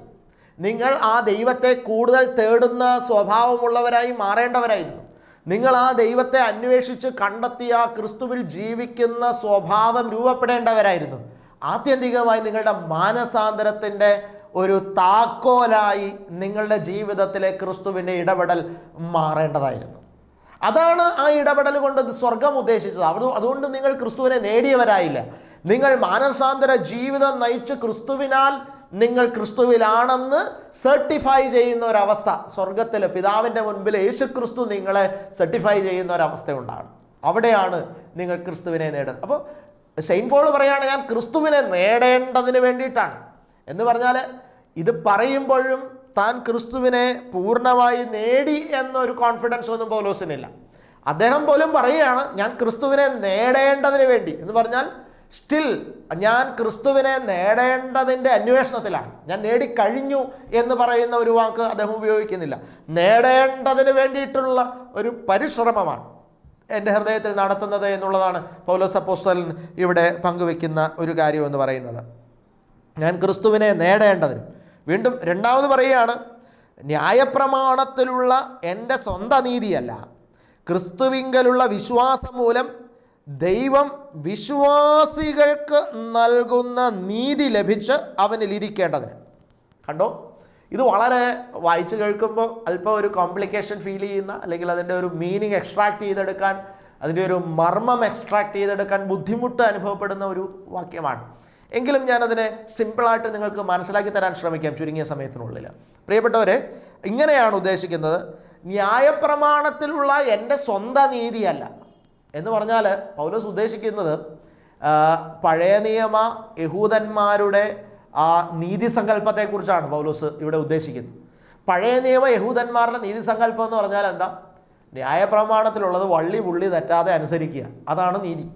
നിങ്ങൾ ആ ദൈവത്തെ കൂടുതൽ തേടുന്ന സ്വഭാവമുള്ളവരായി മാറേണ്ടവരായിരുന്നു. നിങ്ങൾ ആ ദൈവത്തെ അന്വേഷിച്ച് കണ്ടെത്തിയ ക്രിസ്തുവിൽ ജീവിക്കുന്ന സ്വഭാവം രൂപപ്പെടേണ്ടവരായിരുന്നു. ആത്യന്തികമായി നിങ്ങളുടെ മാനസാന്തരത്തിൻ്റെ ഒരു താക്കോലായി നിങ്ങളുടെ ജീവിതത്തിലെ ക്രിസ്തുവിൻ്റെ ഇടപെടൽ മാറേണ്ടതായിരുന്നു. അതാണ് ആ ഇടപെടൽ കൊണ്ട് സ്വർഗം ഉദ്ദേശിച്ചത്. അതുകൊണ്ട് നിങ്ങൾ ക്രിസ്തുവിനെ നേടിയവരായില്ല. നിങ്ങൾ മാനസാന്തര ജീവിതം നയിച്ച് ക്രിസ്തുവിനാൽ നിങ്ങൾ ക്രിസ്തുവിലാണെന്ന് സർട്ടിഫൈ ചെയ്യുന്ന ഒരവസ്ഥ സ്വർഗത്തിൽ പിതാവിൻ്റെ മുൻപിൽ യേശു ക്രിസ്തു നിങ്ങളെ സർട്ടിഫൈ ചെയ്യുന്ന ഒരവസ്ഥ ഉണ്ടാകണം. അവിടെയാണ് നിങ്ങൾ ക്രിസ്തുവിനെ നേടുന്നത്. അപ്പോൾ സെയിൻറ്റ് പോൾ പറയുകയാണ്, ഞാൻ ക്രിസ്തുവിനെ നേടേണ്ടതിന് വേണ്ടിയിട്ടാണ് എന്ന് പറഞ്ഞാൽ ഇത് പറയുമ്പോഴും താൻ ക്രിസ്തുവിനെ പൂർണ്ണമായി നേടി എന്നൊരു കോൺഫിഡൻസ് ഒന്നും പൗലോസിനില്ല. അദ്ദേഹം പോലും പറയുകയാണ്, ഞാൻ ക്രിസ്തുവിനെ നേടേണ്ടതിന് വേണ്ടി എന്ന് പറഞ്ഞാൽ സ്റ്റിൽ ഞാൻ ക്രിസ്തുവിനെ നേടേണ്ടതിൻ്റെ അന്വേഷണത്തിലാണ്. ഞാൻ നേടിക്കഴിഞ്ഞു എന്ന് പറയുന്ന ഒരു വാക്ക് അദ്ദേഹം ഉപയോഗിക്കുന്നില്ല. നേടേണ്ടതിന് വേണ്ടിയിട്ടുള്ള ഒരു പരിശ്രമമാണ് എൻ്റെ ഹൃദയത്തിൽ നടത്തുന്നത് എന്നുള്ളതാണ് പൗലോസ് അപ്പോസ്തലൻ ഇവിടെ പങ്കുവെക്കുന്ന ഒരു കാര്യം എന്ന് പറയുന്നത്. ഞാൻ ക്രിസ്തുവിനെ നേടേണ്ടതിന്. വീണ്ടും രണ്ടാമത് പറയുകയാണ്, ന്യായപ്രമാണത്തിലുള്ള എൻ്റെ സ്വന്തം നീതിയല്ല, ക്രിസ്തുവിങ്കലുള്ള വിശ്വാസം മൂലം ദൈവം വിശ്വാസികൾക്ക് നൽകുന്ന നീതി ലഭിച്ച് അവനിൽ ഇരിക്കേണ്ടതിന്. കണ്ടോ, ഇത് വളരെ വായിച്ച് കേൾക്കുമ്പോൾ അല്പം ഒരു കോംപ്ലിക്കേഷൻ ഫീൽ ചെയ്യുന്ന, അല്ലെങ്കിൽ അതിൻ്റെ ഒരു മീനിങ് എക്സ്ട്രാക്ട് ചെയ്തെടുക്കാൻ, അതിൻ്റെ ഒരു മർമ്മം എക്സ്ട്രാക്ട് ചെയ്തെടുക്കാൻ ബുദ്ധിമുട്ട് അനുഭവപ്പെടുന്ന ഒരു വാക്യമാണ്. എങ്കിലും ഞാനതിനെ സിമ്പിളായിട്ട് നിങ്ങൾക്ക് മനസ്സിലാക്കി തരാൻ ശ്രമിക്കാം ചുരുങ്ങിയ സമയത്തിനുള്ളിൽ. പ്രിയപ്പെട്ടവരെ, ഇങ്ങനെയാണ് ഉദ്ദേശിക്കുന്നത്, ന്യായപ്രമാണത്തിലുള്ള എൻ്റെ സ്വന്തം നീതിയല്ല എന്ന് പറഞ്ഞാൽ പൗലോസ് ഉദ്ദേശിക്കുന്നത് പഴയ നിയമ യഹൂദന്മാരുടെ ആ നീതി സങ്കല്പത്തെക്കുറിച്ചാണ് പൗലോസ് ഇവിടെ ഉദ്ദേശിക്കുന്നത്. പഴയ നിയമ യഹൂദന്മാരുടെ നീതി സങ്കല്പം എന്ന് പറഞ്ഞാൽ എന്താ? ന്യായപ്രമാണത്തിലുള്ളത് വള്ളി പുള്ളി തെറ്റാതെ അനുസരിക്കുക, അതാണ് നീതി.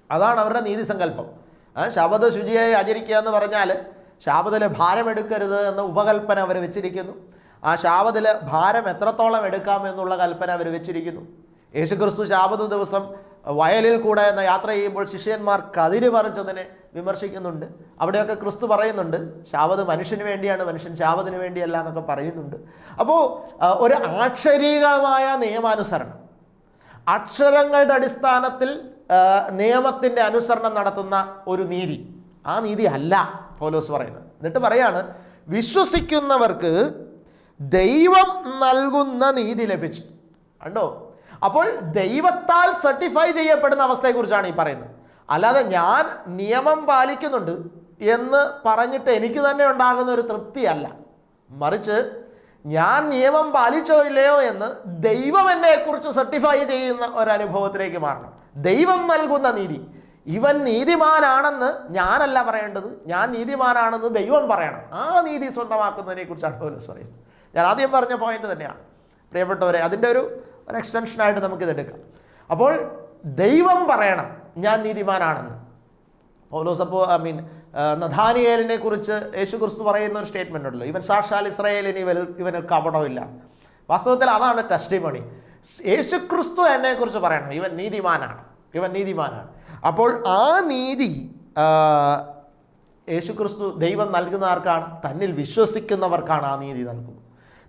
അതാണ് അവരുടെ നീതി സങ്കല്പം. ശബത്ത് ശുചിയായി ആചരിക്കുക എന്ന് പറഞ്ഞാൽ ശബത്തിൽ ഭാരമെടുക്കരുത് എന്ന ഉപകൽപ്പന അവർ വെച്ചിരിക്കുന്നു. ആ ശബത്തിൽ ഭാരം എത്രത്തോളം എടുക്കാം എന്നുള്ള കൽപ്പന അവർ വെച്ചിരിക്കുന്നു. യേശുക്രിസ്തു ശബത്ത് ദിവസം വയലിൽ കൂടെ എന്ന യാത്ര ചെയ്യുമ്പോൾ ശിഷ്യന്മാർ കതിര് പറിച്ചതിനെ വിമർശിക്കുന്നുണ്ട്. അവിടെയൊക്കെ ക്രിസ്തു പറയുന്നുണ്ട്, ശബത്ത് മനുഷ്യന് വേണ്ടിയാണ്, മനുഷ്യൻ ശബത്തിന് വേണ്ടിയല്ല എന്നൊക്കെ പറയുന്നുണ്ട്. അപ്പോൾ ഒരു ആക്ഷരികമായ നിയമാനുസരണം, അക്ഷരങ്ങളുടെ അടിസ്ഥാനത്തിൽ നിയമത്തിൻ്റെ അനുസരണം നടത്തുന്ന ഒരു നീതി, ആ നീതി അല്ല പൗലോസ് പറയുന്നത്. എന്നിട്ട് പറയാണ്, വിശ്വസിക്കുന്നവർക്ക് ദൈവം നൽകുന്ന നീതി ലഭിച്ചു. കണ്ടോ, അപ്പോൾ ദൈവത്താൽ സർട്ടിഫൈ ചെയ്യപ്പെടുന്ന അവസ്ഥയെക്കുറിച്ചാണ് ഈ പറയുന്നത്. അല്ലാതെ ഞാൻ നിയമം പാലിക്കുന്നുണ്ട് എന്ന് പറഞ്ഞിട്ട് എനിക്ക് തന്നെ ഉണ്ടാകുന്ന ഒരു തൃപ്തിയല്ല, മറിച്ച് ഞാൻ നിയമം പാലിച്ചോ ഇല്ലയോ എന്ന് ദൈവം എന്നെക്കുറിച്ച് സർട്ടിഫൈ ചെയ്യുന്ന ഒരനുഭവത്തിലേക്ക് മാറണം. ദൈവം നൽകുന്ന നീതി, ഇവൻ നീതിമാനാണെന്ന് ഞാനല്ല പറയേണ്ടത്, ഞാൻ നീതിമാനാണെന്ന് ദൈവം പറയണം. ആ നീതി സ്വന്തമാക്കുന്നതിനെ കുറിച്ചാണ് പൗലോസ് പറയുന്നത്. ഞാൻ ആദ്യം പറഞ്ഞ പോയിന്റ് തന്നെയാണ് പ്രിയപ്പെട്ടവരെ, അതിൻ്റെ ഒരു എക്സ്റ്റൻഷനായിട്ട് നമുക്കിതെടുക്കാം. അപ്പോൾ ദൈവം പറയണം ഞാൻ നീതിമാനാണെന്ന്. പൗലോസ് അപ്പോൾ നഥാനിയേലിനെ കുറിച്ച് യേശു ക്രിസ്തു പറയുന്ന ഒരു സ്റ്റേറ്റ്മെൻ്റ് ഉണ്ടല്ലോ, ഇവൻ സാക്ഷാൽ ഇസ്രായേലിന് ഇവന് കപടമില്ല. വാസ്തവത്തിൽ അതാണ് ടെസ്റ്റിമണി. യേശു ക്രിസ്തു എന്നെക്കുറിച്ച് പറയണം ഇവൻ നീതിമാനാണ്. ഇവൻ നീതിമാനാണ്. അപ്പോൾ ആ നീതി യേശുക്രിസ്തു ദൈവം നൽകുന്ന ആർക്കാണ്? തന്നിൽ വിശ്വസിക്കുന്നവർക്കാണ് ആ നീതി നൽകുന്നത്.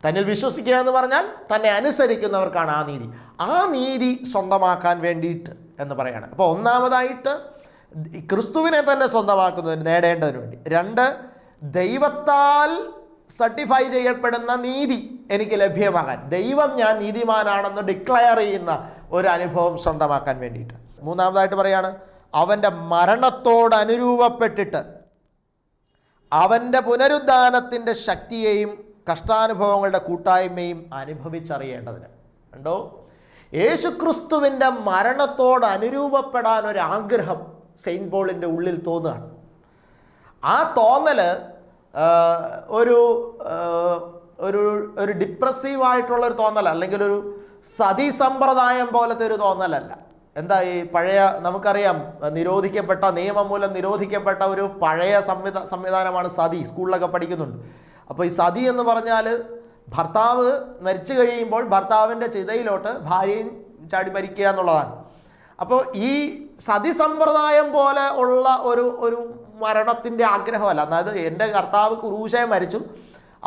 തന്നിൽ വിശ്വസിക്കുക എന്ന് പറഞ്ഞാൽ തന്നെ അനുസരിക്കുന്നവർക്കാണ് ആ നീതി. ആ നീതി സ്വന്തമാക്കാൻ വേണ്ടിയിട്ട് എന്ന് പറയാണ്. അപ്പോൾ ഒന്നാമതായിട്ട് ക്രിസ്തുവിനെ തന്നെ സ്വന്തമാക്കുന്നതിന്, നേടേണ്ടതിന് വേണ്ടി. 2, ദൈവത്താൽ സർട്ടിഫൈ ചെയ്യപ്പെടുന്ന നീതി എനിക്ക് ലഭ്യമാകാൻ, ദൈവം ഞാൻ നീതിമാനാണെന്ന് ഡിക്ലെയർ ചെയ്യുന്ന ഒരു അനുഭവം സ്വന്തമാക്കാൻ വേണ്ടിയിട്ട്. മൂന്നാമതായിട്ട് പറയാണ്, അവൻ്റെ മരണത്തോട് അനുരൂപപ്പെട്ടിട്ട് അവൻ്റെ പുനരുദ്ധാനത്തിൻ്റെ ശക്തിയെയും കഷ്ടാനുഭവങ്ങളുടെ കൂട്ടായ്മയും അനുഭവിച്ചറിയേണ്ടതിന്. കണ്ടോ, യേശുക്രിസ്തുവിൻ്റെ മരണത്തോട് അനുരൂപപ്പെടാൻ ഒരാഗ്രഹം സെയിൻറ്റ് പോളിൻ്റെ ഉള്ളിൽ തോന്നുകയാണ്. ആ തോന്നൽ ഒരു ഒരു ഒരു ഡിപ്രസീവായിട്ടുള്ളൊരു തോന്നലല്ല, അല്ലെങ്കിൽ ഒരു സതി സമ്പ്രദായം പോലത്തെ ഒരു തോന്നലല്ല. എന്താ, ഈ പഴയ, നമുക്കറിയാം, നിരോധിക്കപ്പെട്ട, നിയമം മൂലം നിരോധിക്കപ്പെട്ട ഒരു പഴയ സംവിധാനമാണ് സതി. സ്കൂളിലൊക്കെ പഠിക്കുന്നുണ്ട്. അപ്പോൾ ഈ സതി എന്ന് പറഞ്ഞാൽ ഭർത്താവ് മരിച്ചു കഴിയുമ്പോൾ ഭർത്താവിൻ്റെ ചിതയിലോട്ട് ഭാര്യയും ചാടി മരിക്കുക എന്നുള്ളതാണ്. അപ്പോൾ ഈ സതി സമ്പ്രദായം പോലെ ഉള്ള ഒരു മരണത്തിൻ്റെ ആഗ്രഹമല്ല. അതായത് എൻ്റെ കർത്താവ് ക്രൂശേ മരിച്ചു,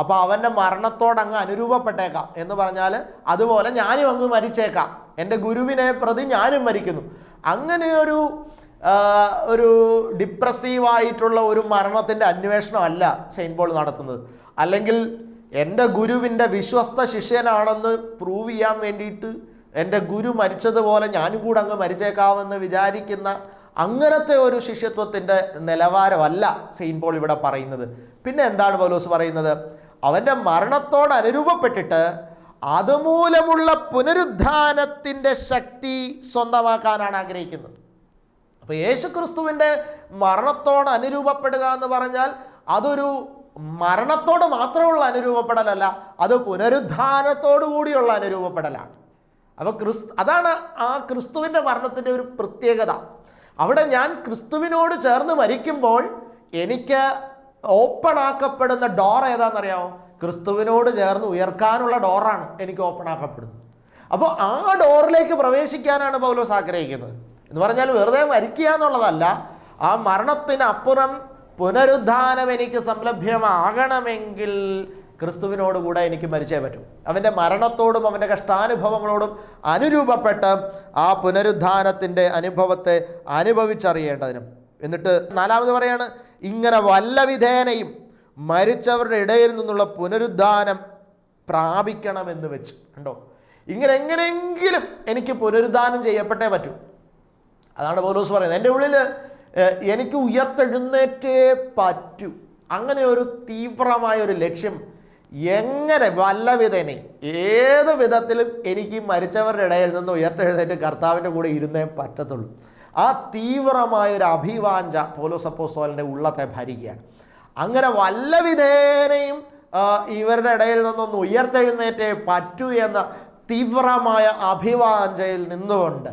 അപ്പോൾ അവൻ്റെ മരണത്തോടങ്ങ് അനുരൂപപ്പെട്ടേക്കാം എന്ന് പറഞ്ഞാൽ അതുപോലെ ഞാനും അങ്ങ് മരിച്ചേക്കാം, എൻ്റെ ഗുരുവിനെ പ്രതി ഞാനും മരിക്കുന്നു. അങ്ങനെ ഒരു ഡിപ്രസീവായിട്ടുള്ള ഒരു മരണത്തിൻ്റെ അന്വേഷണമല്ല സെയിൻറ്റ് പോൾ നടത്തുന്നത്. അല്ലെങ്കിൽ എൻ്റെ ഗുരുവിൻ്റെ വിശ്വസ്ത ശിഷ്യനാണെന്ന് പ്രൂവ് ചെയ്യാൻ വേണ്ടിയിട്ട് എൻ്റെ ഗുരു മരിച്ചതുപോലെ ഞാനും കൂടെ അങ്ങ് മരിച്ചേക്കാമെന്ന് വിചാരിക്കുന്ന അങ്ങനത്തെ ഒരു ശിഷ്യത്വത്തിൻ്റെ നിലവാരമല്ല സെയിൻറ്റ് പോൾ ഇവിടെ പറയുന്നത്. പിന്നെ എന്താണ് പൗലോസ് പറയുന്നത്? അവൻ്റെ മരണത്തോട് അനുരൂപപ്പെട്ടിട്ട് അതുമൂലമുള്ള പുനരുദ്ധാനത്തിൻ്റെ ശക്തി സ്വന്തമാക്കാനാണ് ആഗ്രഹിക്കുന്നത്. അപ്പോൾ യേശുക്രിസ്തുവിൻ്റെ മരണത്തോട് അനുരൂപപ്പെടുക എന്ന് പറഞ്ഞാൽ അതൊരു മരണത്തോട് മാത്രമുള്ള അനുരൂപപ്പെടലല്ല, അത് പുനരുദ്ധാനത്തോടു കൂടിയുള്ള അനുരൂപപ്പെടലാണ്. അപ്പോൾ അതാണ് ആ ക്രിസ്തുവിൻ്റെ മരണത്തിൻ്റെ ഒരു പ്രത്യേകത. അവിടെ ഞാൻ ക്രിസ്തുവിനോട് ചേർന്ന് മരിക്കുമ്പോൾ എനിക്ക് ഓപ്പൺ ആക്കപ്പെടുന്ന ഡോർ ഏതാണെന്നറിയാമോ? ക്രിസ്തുവിനോട് ചേർന്ന് ഉയർക്കാനുള്ള ഡോറാണ് എനിക്ക് ഓപ്പൺ ആക്കപ്പെടുന്നത്. അപ്പോൾ ആ ഡോറിലേക്ക് പ്രവേശിക്കാനാണ് പൗലോസ് ആഗ്രഹിക്കുന്നത്. എന്ന് പറഞ്ഞാൽ വെറുതെ മരിക്കുക എന്നുള്ളതല്ല, ആ മരണത്തിനപ്പുറം പുനരുദ്ധാനം എനിക്ക് സംലഭ്യമാകണമെങ്കിൽ ക്രിസ്തുവിനോട് കൂടെ എനിക്ക് മരിച്ചേ പറ്റൂ. അവൻ്റെ മരണത്തോടും അവൻ്റെ കഷ്ടാനുഭവങ്ങളോടും അനുരൂപപ്പെട്ട് ആ പുനരുദ്ധാനത്തിൻ്റെ അനുഭവത്തെ അനുഭവിച്ചറിയേണ്ടതിനും. എന്നിട്ട് 4ാമത് പറയാണ്, ഇങ്ങനെ വല്ല വിധേനയും മരിച്ചവരുടെ ഇടയിൽ നിന്നുള്ള പുനരുദ്ധാനം പ്രാപിക്കണമെന്ന് വെച്ച്. കണ്ടോ, ഇങ്ങനെ എങ്ങനെയെങ്കിലും എനിക്ക് പുനരുദ്ധാനം ചെയ്യപ്പെട്ടേ പറ്റൂ. അതാണ് പൗലോസ് പറയുന്നത്. എൻ്റെ ഉള്ളിൽ എനിക്ക് ഉയർത്തെഴുന്നേറ്റേ പറ്റൂ. അങ്ങനെ ഒരു തീവ്രമായൊരു ലക്ഷ്യം, എങ്ങനെ വല്ല വിധേനയും ഏത് വിധത്തിലും എനിക്ക് മരിച്ചവരുടെ ഇടയിൽ നിന്ന് ഉയർത്തെഴുന്നേറ്റ് കർത്താവിൻ്റെ കൂടെ ഇരുന്നേ പറ്റത്തുള്ളൂ. ആ തീവ്രമായൊരു അഭിവാഞ്ച പൗലോസ് അപ്പോസ്തലൻ്റെ ഉള്ളത്തെ ഭരിക്കുകയാണ്. അങ്ങനെ വല്ല വിധേനയും ഇവരുടെ ഇടയിൽ നിന്നൊന്ന് ഉയർത്തെഴുന്നേറ്റേ പറ്റൂ എന്ന തീവ്രമായ അഭിവാഞ്ചയിൽ നിന്നുകൊണ്ട്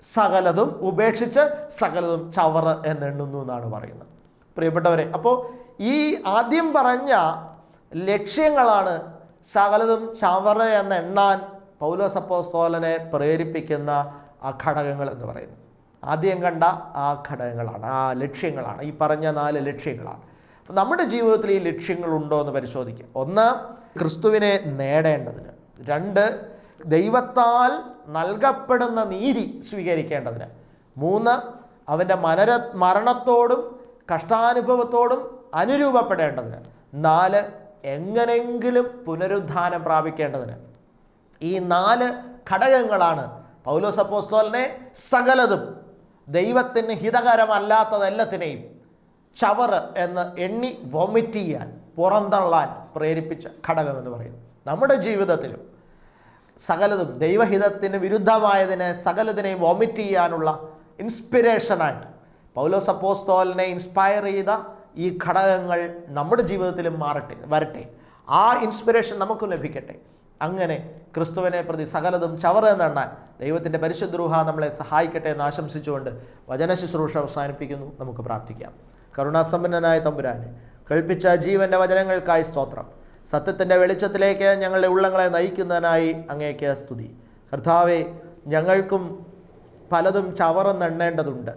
സകലതും ഉപേക്ഷിച്ച് സകലതും ചവറ് എന്നെണ്ണുന്നു എന്നാണ് പറയുന്നത്. പ്രിയപ്പെട്ടവരെ, അപ്പോൾ ഈ ആദ്യം പറഞ്ഞ ലക്ഷ്യങ്ങളാണ് സകലതും ചവറ് എന്നെണ്ണാൻ പൗലോസ് അപ്പോസ്തലനെ പ്രേരിപ്പിക്കുന്ന ആ ഘടകങ്ങൾ എന്ന് പറയുന്നത്. ആദ്യം കണ്ട ആ ഘടകങ്ങളാണ്, ആ ലക്ഷ്യങ്ങളാണ്, ഈ പറഞ്ഞ 4 ലക്ഷ്യങ്ങളാണ്. അപ്പം നമ്മുടെ ജീവിതത്തിൽ ഈ ലക്ഷ്യങ്ങളുണ്ടോ എന്ന് പരിശോധിക്കുക. 1, ക്രിസ്തുവിനെ നേടേണ്ടതിന്. 2, ദൈവത്താൽ നൽകപ്പെടുന്ന നീതി സ്വീകരിക്കേണ്ടതിന്. 3, അവൻ്റെ മരണത്തോടും കഷ്ടാനുഭവത്തോടും അനുരൂപപ്പെടേണ്ടതിന്. 4, എങ്ങനെങ്കിലും പുനരുദ്ധാനം പ്രാപിക്കേണ്ടതിന്. ഈ 4 ഘടകങ്ങളാണ് പൗലോസ് അപ്പോസ്തലനെ സകലതും ദൈവത്തിന് ഹിതകരമല്ലാത്തതെല്ലാത്തിനെയും ചവറ് എന്ന് എണ്ണി വൊമിറ്റ് ചെയ്യാൻ, പുറന്തള്ളാൻ പ്രേരിപ്പിച്ച ഘടകമെന്ന് പറയുന്നു. നമ്മുടെ ജീവിതത്തിലും സകലതും ദൈവഹിതത്തിന് വിരുദ്ധമായതിനെ സകലതിനെയും വൊമിറ്റ് ചെയ്യാനുള്ള ഇൻസ്പിരേഷനായിട്ട് പൗലോസ് അപ്പോസ്തലനെ ഇൻസ്പയർ ചെയ്ത ഈ ഘടകങ്ങൾ നമ്മുടെ ജീവിതത്തിലും വരട്ടെ. ആ ഇൻസ്പിരേഷൻ നമുക്ക് ലഭിക്കട്ടെ. അങ്ങനെ ക്രിസ്തുവിനെ പ്രതി സകലതും ചവറ് എന്നെണ്ണാൻ ദൈവത്തിൻ്റെ പരിശുദ്ധ റൂഹ നമ്മളെ സഹായിക്കട്ടെ എന്ന് ആശംസിച്ചുകൊണ്ട് വചന ശുശ്രൂഷ അവസാനിപ്പിക്കുന്നു. നമുക്ക് പ്രാർത്ഥിക്കാം. കരുണാസമ്പന്നനായ തമ്പുരാനെ, കേൾപ്പിച്ച ജീവൻ്റെ വചനങ്ങൾക്കായി സ്തോത്രം. സത്യത്തിൻ്റെ വെളിച്ചത്തിലേക്ക് ഞങ്ങളുടെ ഉള്ളങ്ങളെ നയിക്കുന്നതിനായി അങ്ങേക്ക് സ്തുതി. കർത്താവേ, ഞങ്ങൾക്കും പലതും ചവറെണ്ണെണ്ടതുണ്ട്.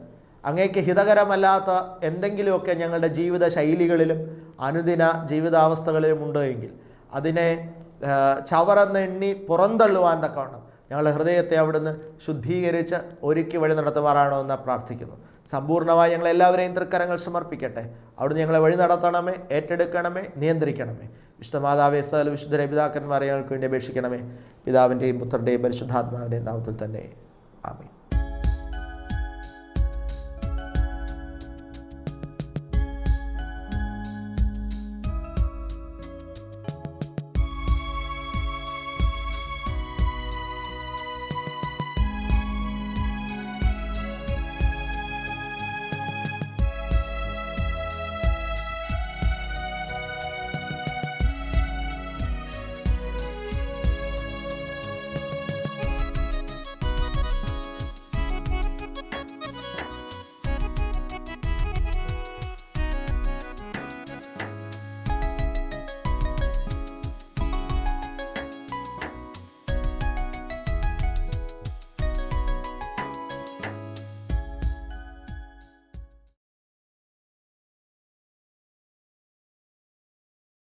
അങ്ങേക്ക് ഹിതകരമല്ലാത്ത എന്തെങ്കിലുമൊക്കെ ഞങ്ങളുടെ ജീവിത ശൈലികളിലും അനുദിന ജീവിതാവസ്ഥകളിലും ഉണ്ട് എങ്കിൽ അതിനെ ചവറെണ്ണി പുറന്തള്ളുവാൻ തക്കവണ്ണം ഞങ്ങളുടെ ഹൃദയത്തെ അവിടുന്ന് ശുദ്ധീകരിച്ച് ഒരുക്കി വഴി നടത്തുമാറാണോ എന്ന് പ്രാർത്ഥിക്കുന്നു. സമ്പൂർണ്ണമായി ഞങ്ങളെല്ലാവരെയും തൃക്കരങ്ങൾ സമർപ്പിക്കട്ടെ. അവിടുന്ന് ഞങ്ങളെ വഴി നടത്തണമേ, ഏറ്റെടുക്കണമേ, നിയന്ത്രിക്കണമേ. വിശുദ്ധ മാതാവേ, സകല വിശുദ്ധ പിതാക്കന്മാരെ ഞങ്ങൾക്ക് വേണ്ടി അപേക്ഷിക്കണമേ. പിതാവിൻ്റെയും പുത്രൻ്റെയും പരിശുദ്ധാത്മാവിൻ്റെയും നാമത്തിൽ തന്നെ. ആമേൻ.